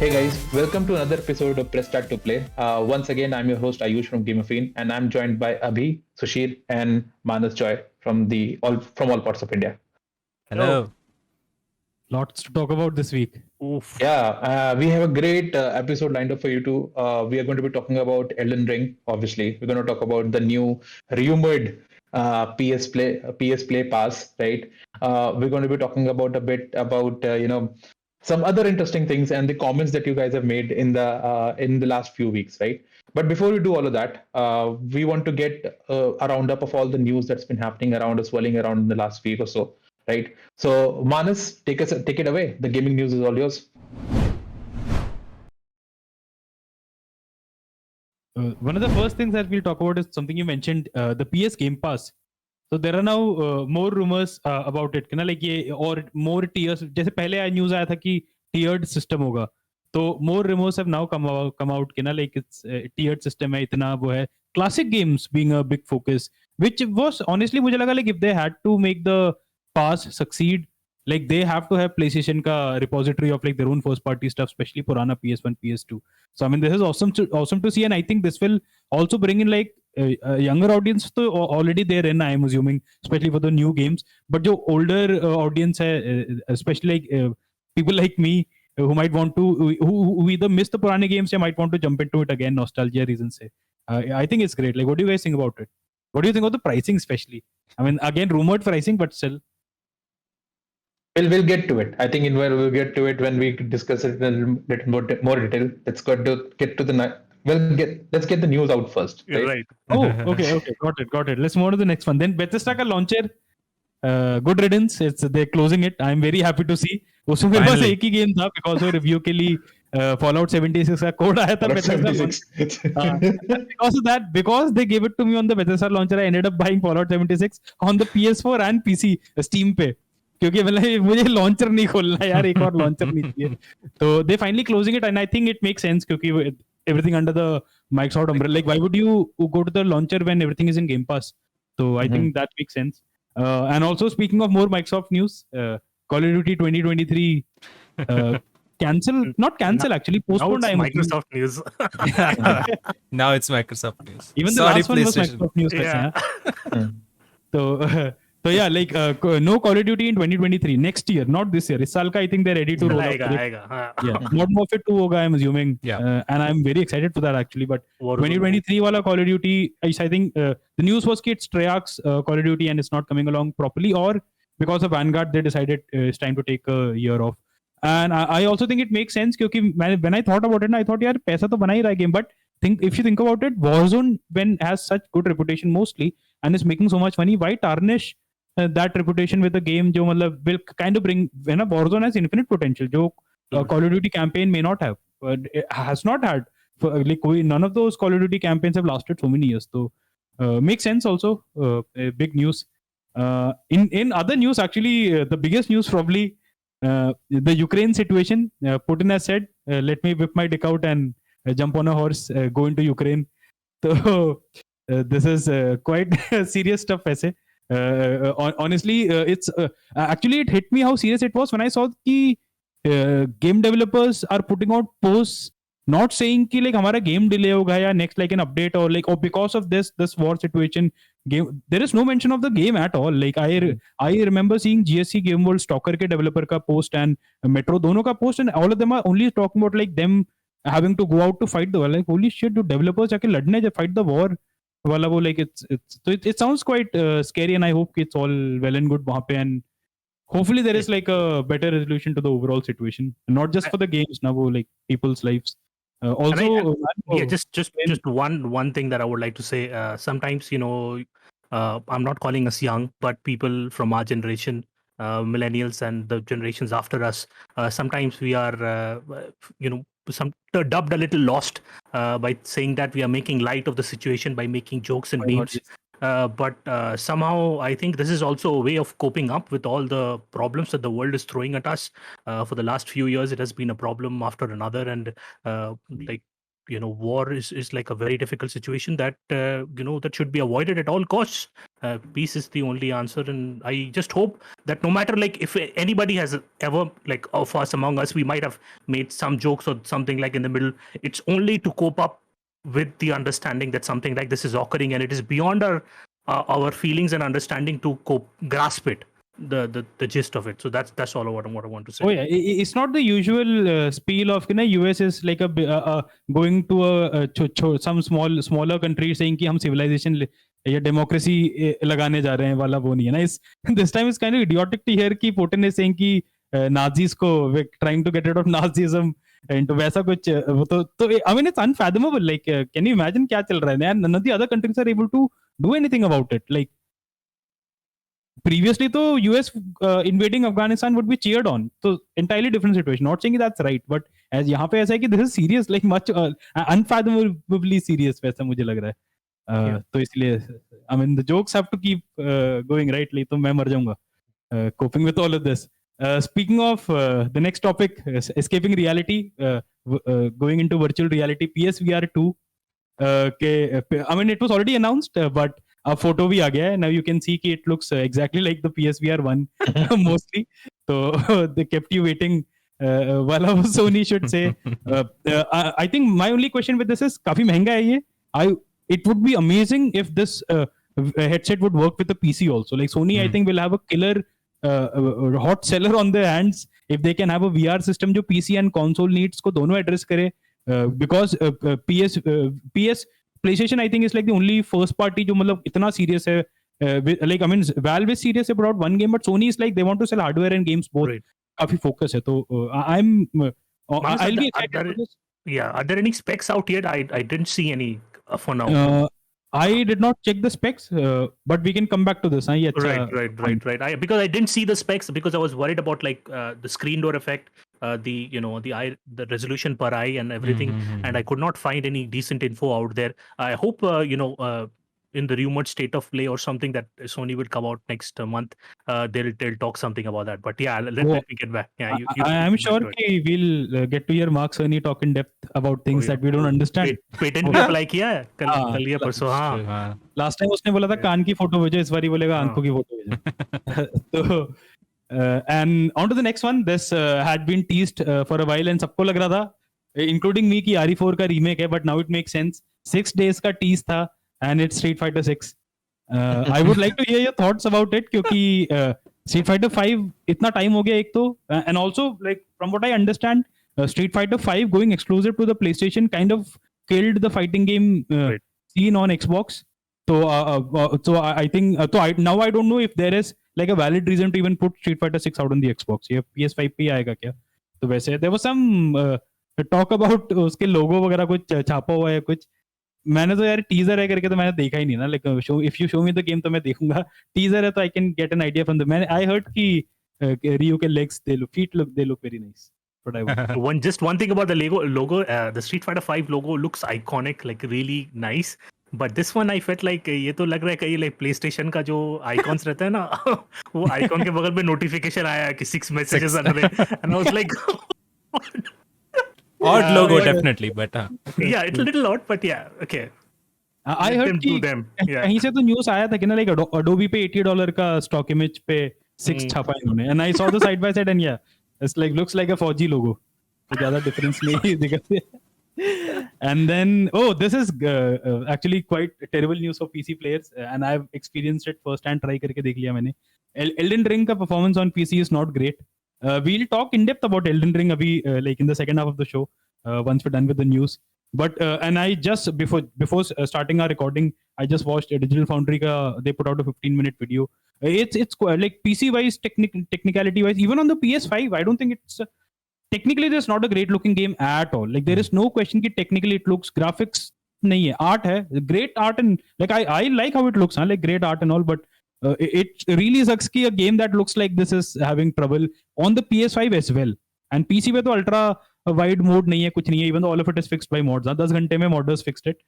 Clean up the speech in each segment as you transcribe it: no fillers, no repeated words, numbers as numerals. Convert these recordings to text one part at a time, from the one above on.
Hey guys, welcome to another episode of Press Start to Play. Once again, I'm your host Ayush from Game of Fiend, and I'm joined by Abhi, Sushir, and Manas Joy from all parts of India. Hello. Lots to talk about this week. Oof. Yeah, we have a great episode lined up for you too. We are going to be talking about Elden Ring. Obviously, we're going to talk about the new rumored PS Play Pass, right? We're going to be talking about a bit about some other interesting things and the comments that you guys have made in the last few weeks, right? But before we do all of that, we want to get a roundup of all the news that's been happening around us, swirling around in the last week or so, right? So Manas, take it away. The gaming news is all yours. One of the first things that we'll talk about is something you mentioned, the PS Game Pass. So there are now more rumors about it, like ये और more tiers. जैसे पहले news आया था कि tiered system होगा. तो more rumors have now come out like it's tiered system है, इतना वो है. Classic games being a big focus, which was honestly मुझे लगा like if they had to make the pass succeed, like they have to have PlayStation ka repository of like their own first party stuff, especially Purana PS1, PS2. So I mean, this is awesome to see, and I think this will also bring in like a younger audience. So already they're in, I'm assuming, especially for the new games. But the older audience, especially like people like me who might want to who either miss the Purana games or might want to jump into it again, nostalgia reasons. I think it's great. Like, what do you guys think about it? What do you think of the pricing, especially? I mean, again, rumored pricing, but still. We'll get to it. I think we'll get to it when we discuss it in a little more detail. Let's get to the let's get the news out first. Right. Oh, okay, got it. Let's move on to the next one. Then Bethesda का launcher, good riddance. They're closing it. I'm very happy to see. उसमें मेरे पास एक ही game था because वो review के लिए Fallout 76 का code आया था Bethesda because they gave it to me on the Bethesda launcher. I ended up buying Fallout 76 on the PS4 and PC Steam पे. क्योंकि मतलब मुझे लॉन्चर नहीं खोलना यार, एक और लॉन्चर नहीं चाहिए. तो they finally closing it and I think it make sense क्योंकि everything under the Microsoft umbrella. Like, why would you go to the launcher when everything is in Game Pass? So I think that makes sense. And also, speaking of more Microsoft news, Call of Duty 2023 not cancel actually, postponed. Now it's Microsoft news. Now it's Microsoft news. Even the last one was Microsoft news. So yeah, like no Call of Duty in 2023 next year, not this year. इस साल का I think they're ready to roll out. Yeah, Modern Warfare 2 होगा, I'm assuming. Yeah. And I'm very excited for that actually. But 2023 वाला Call of Duty, I think the news was कि it's Treyarch's Call of Duty and it's not coming along properly, or because of Vanguard they decided it's time to take a year off. And I also think it makes sense क्योंकि when I thought about it, I thought यार पैसा तो बना ही रहा है game, but if you think about it, Warzone when has such good reputation mostly and is making so much money, why tarnish that reputation with the game जो मतलब will kind of bring, you know, Warzone has infinite potential जो Call of Duty campaign may not have, has not had, like none of those Call of Duty campaigns have lasted so many years. So makes sense also. Big news. In other news actually, the biggest news probably the Ukraine situation. Putin has said let me whip my dick out and jump on a horse, go into Ukraine. So this is quite serious stuff ऐसे. Honestly, it's actually it hit me how serious it was when I saw कि game developers are putting out posts not saying कि like हमारा game delay होगा या next like an update or like, oh, because of this war situation game, there is no mention of the game at all. Like I remember seeing GSC Game World Stalker के developer का post and Metro दोनों का post, and all of them are only talking about like them having to go out to fight the war. Like, holy shit, do developers जाके लड़ने fight the war वाला वो, like it sounds quite scary, and I hope it's all well and good वहाँ पे, and hopefully there is like a better resolution to the overall situation, not just for the games now, like people's lives. Also, just one thing that I would like to say. Sometimes, you know, I'm not calling us young, but people from our generation, millennials and the generations after us, sometimes we are, dubbed a little lost by saying that we are making light of the situation by making jokes and memes. But somehow I think this is also a way of coping up with all the problems that the world is throwing at us. For the last few years, it has been a problem after another, and like war is like a very difficult situation that that should be avoided at all costs. Peace is the only answer, and I just hope that no matter like if anybody has ever like of us among us, we might have made some jokes or something like in the middle. It's only to cope up with the understanding that something like this is occurring, and it is beyond our feelings and understanding to grasp it. The gist of it. So that's all what I want to say. Oh yeah, it's not the usual spiel of US is like going to some smaller country saying कि हम civilization या democracy लगाने जा रहे हैं वाला वो नहीं है ना. This time it's kind of idiotic to hear कि Putin is saying कि Nazis को we're trying to get rid of Nazism and वैसा कुछ वो तो I mean it's unfathomable. Like can you imagine क्या चल रहा है? And none of the other countries are able to do anything about it. Like previously तो US invading Afghanistan would be cheered on. So entirely different situation. Not saying that's right, but as यहाँ पे ऐसा है कि this is serious, like much unfathomably serious वैसा मुझे लग रहा है. तो इसलिए I mean the jokes have to keep going, right? like तो मैं मर जाऊंगा coping with all of this. Speaking of the next topic, escaping reality, going into virtual reality, PSVR 2. I mean it was already announced, but a photo भी आ गया है. Now you can see कि it looks exactly like the PSVR 1 mostly. So they kept you waiting. While Sony should say. I think my only question with this is काफी महंगा है ये. It would be amazing if this headset would work with the PC also. Like Sony, I think will have a killer hot seller on their hands if they can have a VR system जो PC and console needs को दोनों address करे. Because PS PlayStation I think is like the only first party जो मतलब इतना serious है. Like I mean Valve is serious about one game, but Sony is like they want to sell hardware and games both. Right. काफी focus है. तो I'll be excited for this. Yeah, are there any specs out yet? I didn't see any for now. I did not check the specs, but we can come back to this. Right. Because I didn't see the specs because I was worried about like the screen door effect, the resolution per eye and everything, and I could not find any decent info out there. I hope in the rumored state of play or something that Sony will come out next month, they'll talk something about that. But yeah, let me get back. Yeah, I'm sure we'll get to hear Mark Cerny talk in depth about things that we don't understand. Patent भी apply किया है कल या परसों. हाँ. Last time उसने बोला था कान की फोटो भेजो, इस बार ही बोलेगा आंखों की फोटो भेजो. So and on to the next one. This had been teased for a while and सबको लग रहा था, including me, कि RE4 का remake है, but now it makes sense. 6 days का tease था. And it's Street Fighter 6. I would like to hear your thoughts about it क्योंकि Street Fighter 5 इतना time हो गया एक तो, and also like from what I understand, Street Fighter 5 going exclusive to the PlayStation kind of killed the fighting game scene on Xbox. So I think now I don't know if there is like a valid reason to even put Street Fighter 6 out on the Xbox. ये PS5 पे आएगा क्या? तो वैसे there was some talk about उसके logo वगैरह कुछ छापा हुआ है कुछ. मैंने तो यार टीजर है करके तो मैंने देखा ही नहीं ना. Like if you show me the game तो मैं देखूंगा. टीजर है तो I can get an idea from the. मैंने आई हर्ड कि रियो के legs they look very nice. But one thing about the logo, the Street Fighter 5 logo looks iconic, like really nice. But this one I felt like ये तो लग रहा है कहीं like PlayStation का जो icons रहता है ना, वो icon के बगल में notification आया कि 6 messages आ रहे हैं, and I was like odd logo definitely, but yeah, it's a little odd, but yeah, okay. I heard कि कहीं से तो न्यूज़ आया था कि ना like Adobe पे $80 का stock image पे 6 छापा इन्होंने, and I saw the side by side and yeah, it's like looks like a 4G logo. तो ज़्यादा difference नहीं दिखती. And then this is actually quite terrible news for PC players, and I've experienced it firsthand. Try करके देख लिया मैंने. Elden Ring का performance on PC is not great. We'll talk in depth about Elden Ring abhi, like in the second half of the show once we're done with the news. But and I just before starting our recording, I just watched a Digital Foundry ka, they put out a 15-minute video. It's like PC wise, technicality wise, even on the PS5, I don't think it's technically there's not a great looking game at all. Like there is no question that technically it looks, graphics nahi hai, art hai, great art, and like I like how it looks, like great art and all, but it really sucks कि a game that looks like this is having trouble on the PS5 as well. And PC पे तो ultra wide mode नहीं है, कुछ नहीं है, even though all of it is fixed by mods. 10 घंटे में modders fixed it.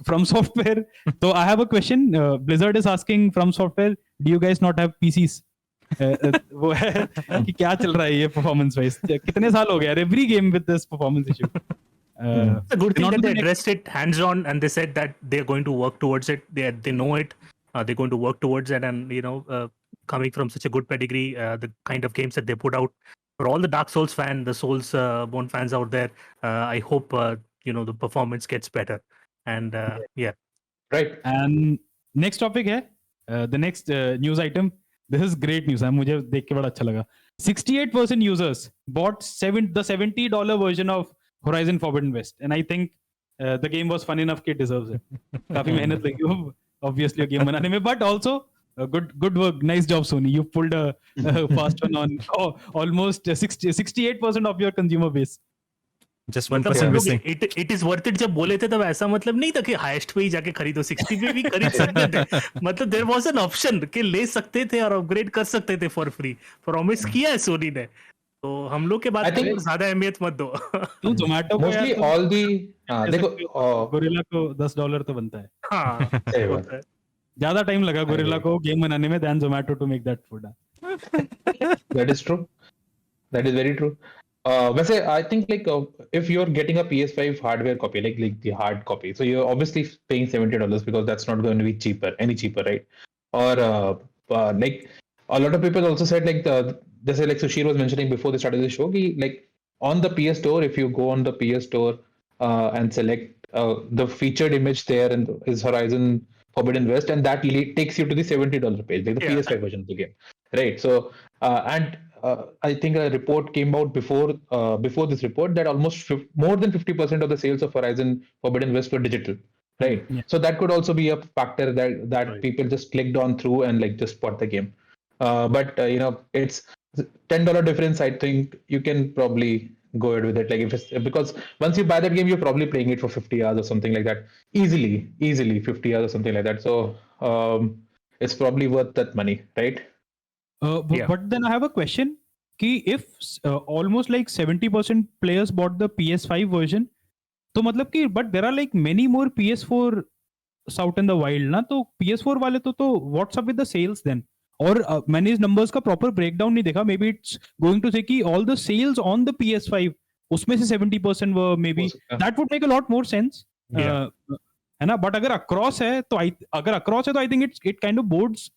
From Software. So I have a question. Blizzard is asking From Software, do you guys not have PCs? वो है कि क्या चल रहा है ये performance wise. कितने साल हो गए यार, every game with this performance issue. It's a good thing not that to they the addressed it hands-on, and they said that they're going to work towards it. They know it. They're going to work towards it, and coming from such a good pedigree, the kind of games that they put out for all the Dark Souls fan, the Souls born fans out there, I hope the performance gets better. And yeah. Right. And next topic है the next news item. This is great news. मुझे देख के बड़ा अच्छा लगा. 68% users bought the $70 version of Horizon Forbidden West, and I think the game was fun enough. It deserves it. काफी मेहनत लगी हो, obviously a game बनाने में, but also good work. Nice job, Sony. You pulled a fast one on almost 68% of your consumer base. Just मतलब 1% missing. it is worth it जब बोले थे तब ऐसा मतलब नहीं था कि हाईएस्ट पे ही जाके खरीदो, 60 पे भी खरीद सकते थे. मतलब देयर वाज एन ऑप्शन कि ले सकते थे और अपग्रेड कर सकते थे फॉर फ्री. प्रॉमिस किया है सोनी ने, तो हम लोग के बाद ज्यादा अहमियत मत दो. तू जोमेटो को Mostly यार all the देखो गोरिल्ला को $10 तो बनता है. हाँ, सही बात होता है. ज्यादा टाइम लगा गोरिल्ला को गेम बनाने में than Zomato to make that food. That is true. That is very true. वैसे I think like if you're getting a PS5 hardware copy, like the hard copy, so you're obviously paying $70 because that's not going to be any cheaper, right? Or like a lot of people also said like just like Sushir was mentioning before they started the show, like on the PS Store, if you go on the PS Store and select the featured image there and is Horizon Forbidden West, and that takes you to the $70 page, like the PS5 version of the game, right? So I think a report came out before this report that almost more than 50% of the sales of Horizon Forbidden West were digital, right? Yeah. So that could also be a factor that Right. people just clicked on through and like just bought the game. But it's $10 difference. I think you can probably go ahead with it. Like if it's because once you buy that game, you're probably playing it for 50 hours or something like that. Easily 50 hours or something like that. So it's probably worth that money, right? But then I have a question. Ki if almost like 70% players bought the PS5 version, तो मतलब कि but there are like many more PS4 out in the wild ना, तो PS4 वाले तो what's up with the sales then? और मैंने इस numbers का proper breakdown नहीं देखा. Maybe it's going to say कि all the sales on the PS5 उसमें से 70% were maybe that would make a lot more sense. है ना? But अगर across है तो I think it kind of bodes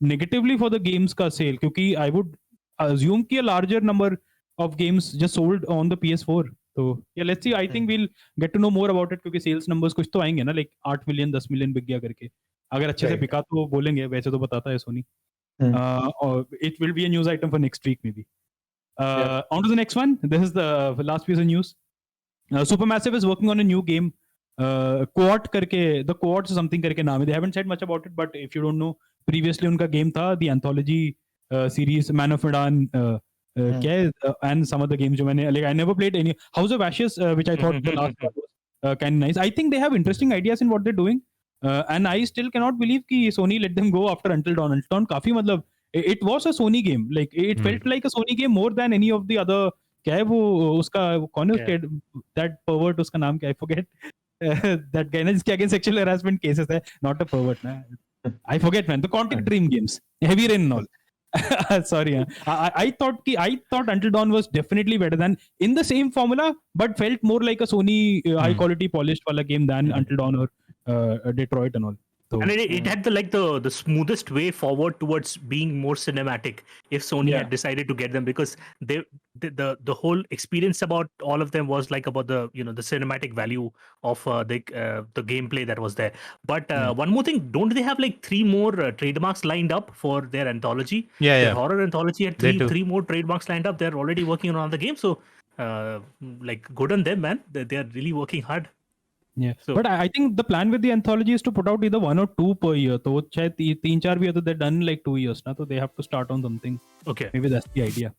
negatively for the games का sale, क्योंकि I would assume कि a larger number of games just sold on the PS4. तो yeah, let's see. I think we'll get to know more about it, क्योंकि sales numbers कुछ तो आएंगे ना, like 8 million 10 million बिक गया करके. अगर अच्छे से बिका तो बोलेंगे, वैसे तो बताता है Soni. It will be a news item for next week maybe. On to the next one. This is the last piece of news. Supermassive is working on a new game. Cohort करके, the Cohorts something करके नाम है. They haven't said much about it, but if you don't know, previously उनका game था the anthology series Man of Medan, क्या है, and some other games जो मैंने like I never played any. House of Ashes, which I thought the last one was kind of nice. I think they have interesting ideas in what they're doing, and I still cannot believe कि Sony let them go after Until Dawn. Until Dawn काफी मतलब it was a Sony game. Like it felt like a Sony game more than any of the other. क्या है वो उसका कौन है that pervert, उसका नाम क्या है, I forget. That guy ना जिसके against sexual harassment cases है, not a pervert ना. I forget man. The Quantic Dream games, Heavy Rain and all. Sorry, I thought Until Dawn was definitely better than in the same formula, but felt more like a Sony high quality polished wala game than Until Dawn or Detroit and all. So, and it had the smoothest way forward towards being more cinematic if Sony had decided to get them, because the whole experience about all of them was like about the the cinematic value of the gameplay that was there. But one more thing, don't they have like 3 more trademarks lined up for their anthology? Their horror anthology had three more trademarks lined up. They're already working on the game, so like good on them, man. They are really working hard. Yeah, so, but I think the plan with the anthology is to put out either 1 or 2 per year. तो शायद 3-4 भी है तो they're done in like 2 years ना, तो they have to start on something. Okay, maybe that's the idea.